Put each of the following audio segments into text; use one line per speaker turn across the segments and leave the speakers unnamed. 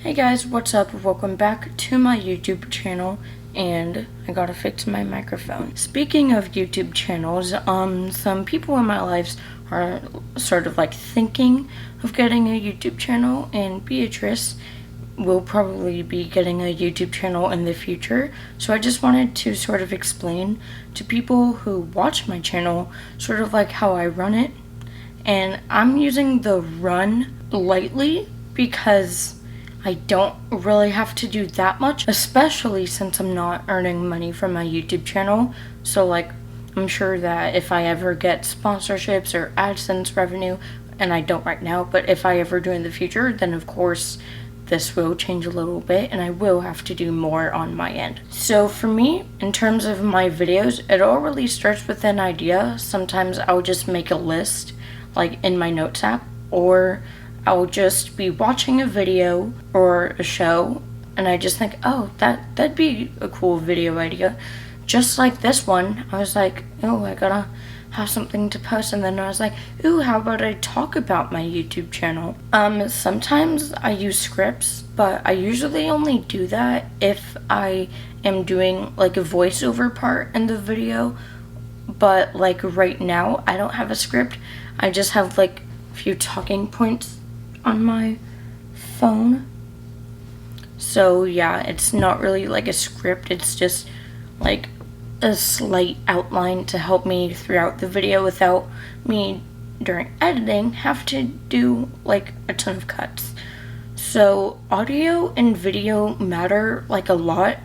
Hey guys, what's up? Welcome back to my YouTube channel, and I gotta fix my microphone. Speaking of YouTube channels, some people in my lives are sort of like thinking of getting a YouTube channel, and Beatrice will probably be getting a YouTube channel in the future. So I just wanted to sort of explain to people who watch my channel sort of like how I run it. And I'm using the run lightly because I don't really have to do that much, especially since I'm not earning money from my YouTube channel. So like, I'm sure that if I ever get sponsorships or AdSense revenue, and I don't right now, but if I ever do in the future, then of course this will change a little bit and I will have to do more on my end. So for me, in terms of my videos, it all really starts with an idea. Sometimes I'll just make a list like in my notes app, or I'll just be watching a video or a show and I just think, oh, that'd be a cool video idea. Just like this one, I was like, oh, I gotta have something to post, and then I was like, ooh, how about I talk about my YouTube channel? Sometimes I use scripts, but I usually only do that if I am doing like a voiceover part in the video. But like right now, I don't have a script. I just have like a few talking points on my phone. So yeah, it's not really like a script, it's just like a slight outline to help me throughout the video without me during editing have to do like a ton of cuts. So audio and video matter like a lot,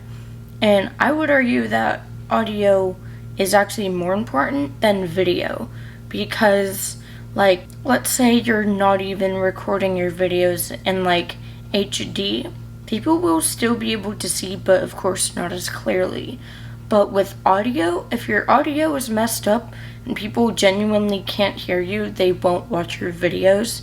and I would argue that audio is actually more important than video, because like, let's say you're not even recording your videos in like HD, people will still be able to see, but of course not as clearly. But with audio, if your audio is messed up and people genuinely can't hear you, they won't watch your videos.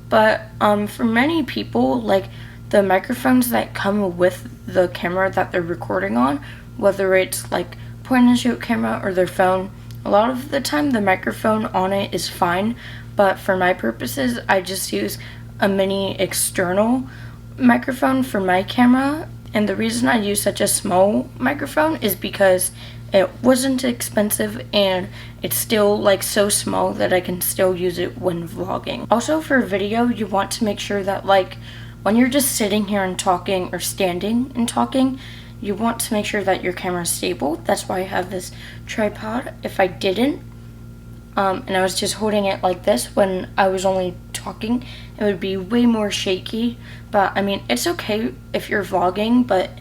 But for many people, like the microphones that come with the camera that they're recording on, whether it's like point and shoot camera or their phone, a lot of the time the microphone on it is fine. But for my purposes, I just use a mini external microphone for my camera. And the reason I use such a small microphone is because it wasn't expensive and it's still like so small that I can still use it when vlogging. Also for video, you want to make sure that like when you're just sitting here and talking or standing and talking, you want to make sure that your camera is stable. That's why I have this tripod. If I didn't, and I was just holding it like this when I was only talking, it would be way more shaky. But I mean, it's okay if you're vlogging, but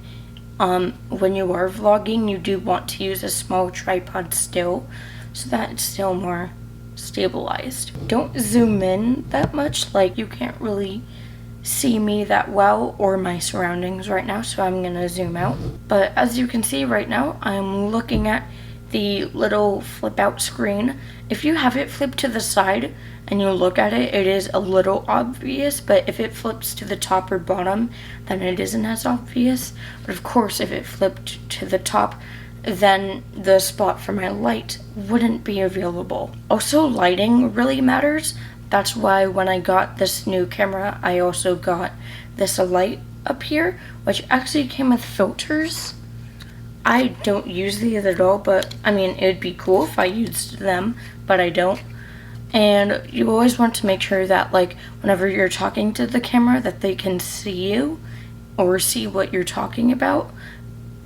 when you are vlogging, you do want to use a small tripod still, so that it's still more stabilized. Don't zoom in that much, like you can't really see me that well or my surroundings right now, so I'm gonna zoom out. But as you can see right now, I'm looking at the little flip out screen. If you have it flipped to the side and you look at it, it is a little obvious, but if it flips to the top or bottom, then it isn't as obvious. But of course, if it flipped to the top, then the spot for my light wouldn't be available. Also, lighting really matters. That's why when I got this new camera, I also got this light up here, which actually came with filters. I don't use these at all, but I mean, it would be cool if I used them, but I don't. And you always want to make sure that like whenever you're talking to the camera that they can see you or see what you're talking about,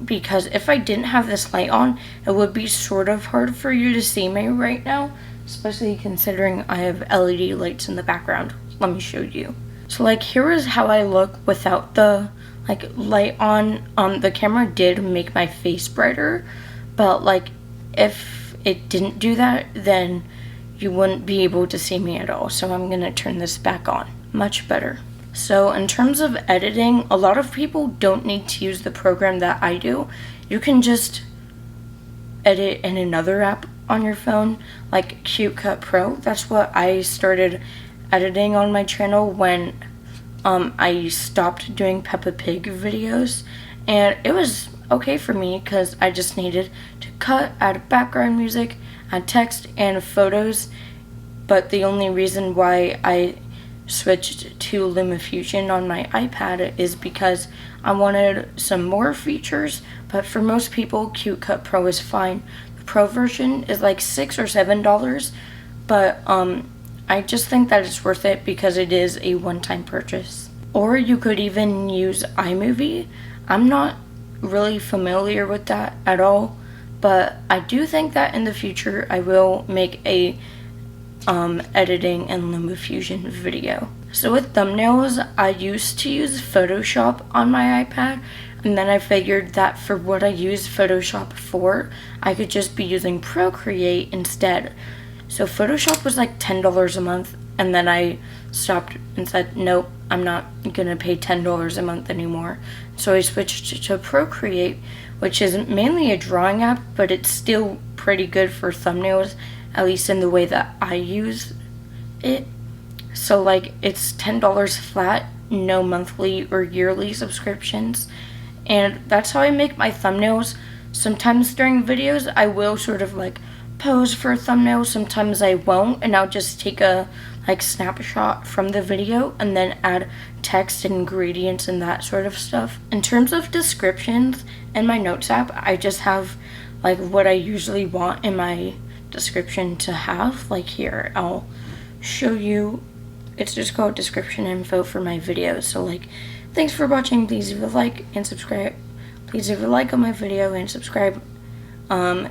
because if I didn't have this light on, it would be sort of hard for you to see me right now, especially considering I have LED lights in the background. Let me show you. So like, here is how I look without the like light on. The camera did make my face brighter, but like if it didn't do that, then you wouldn't be able to see me at all. So I'm gonna turn this back on. Much better. So in terms of editing, a lot of people don't need to use the program that I do. You can just edit in another app on your phone, like CuteCut Pro. That's what I started editing on my channel when I stopped doing Peppa Pig videos, and it was okay for me because I just needed to cut, add background music, add text and photos. But the only reason why I switched to LumaFusion on my iPad is because I wanted some more features, but for most people, CuteCut Pro is fine. The Pro version is like $6 or $7, but I just think that it's worth it because it is a one-time purchase. Or you could even use iMovie. I'm not really familiar with that at all, but I do think that in the future I will make a editing and LumaFusion video. So with thumbnails, I used to use Photoshop on my iPad, and then I figured that for what I use Photoshop for, I could just be using Procreate instead. So Photoshop was like $10 a month, and then I stopped and said, nope, I'm not gonna pay $10 a month anymore. So I switched to Procreate, which is mainly a drawing app, but it's still pretty good for thumbnails, at least in the way that I use it. So like it's $10 flat, no monthly or yearly subscriptions, and that's how I make my thumbnails. Sometimes during videos I will sort of like pose for a thumbnail, sometimes I won't, and I'll just take a snapshot from the video and then add text and ingredients and that sort of stuff. In terms of descriptions in my notes app, I just have like what I usually want in my description to have. Like here, I'll show you, it's just called description info for my videos. So like, thanks for watching, please leave a like and subscribe. Please leave a like on my video and subscribe.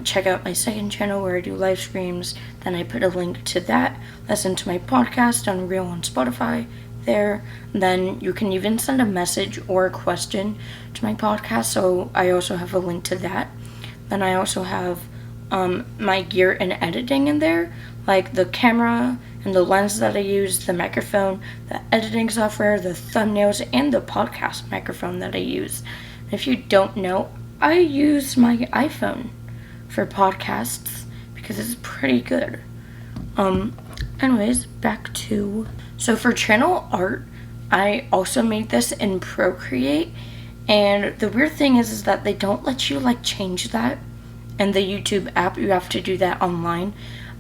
Check out my second channel where I do live streams. Then I put a link to that. Listen to my podcast on Reel on Spotify there. Then you can even send a message or a question to my podcast, so I also have a link to that. Then I also have my gear and editing in there, like the camera and the lens that I use, the microphone, the editing software, the thumbnails, and the podcast microphone that I use. If you don't know, I use my iPhone for podcasts because it's pretty good. Anyways, back to, so for channel art, I also made this in Procreate, and the weird thing is that they don't let you like change that in the YouTube app. You have to do that online,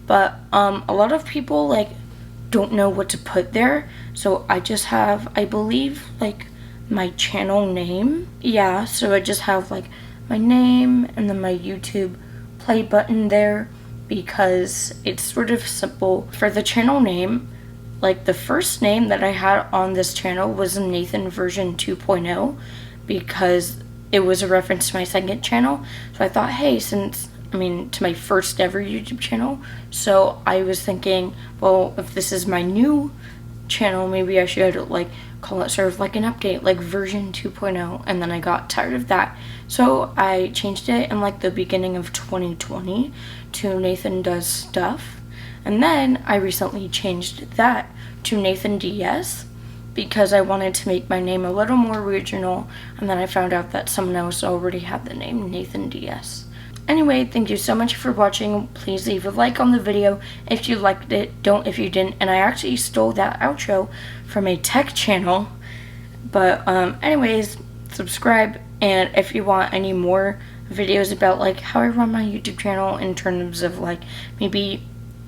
but a lot of people like don't know what to put there, so I just have, I believe, like my channel name. Yeah, so I just have like my name and then my YouTube play button there because it's sort of simple. For the channel name, like the first name that I had on this channel was Nathan version 2.0 because it was a reference to my second channel. So I thought, hey, to my first ever YouTube channel. So I was thinking, well, if this is my new channel, maybe I should like call it sort of like an update, like version 2.0, and then I got tired of that, so I changed it in like the beginning of 2020 to Nathan Does Stuff, and then I recently changed that to Nathan DS because I wanted to make my name a little more original, and then I found out that someone else already had the name Nathan DS. Anyway, thank you so much for watching. Please leave a like on the video if you liked it. Don't if you didn't. And I actually stole that outro from a tech channel. But anyways, subscribe. And if you want any more videos about like how I run my YouTube channel in terms of like maybe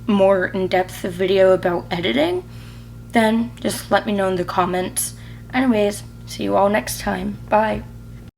more in-depth video about editing, then just let me know in the comments. Anyways, see you all next time. Bye.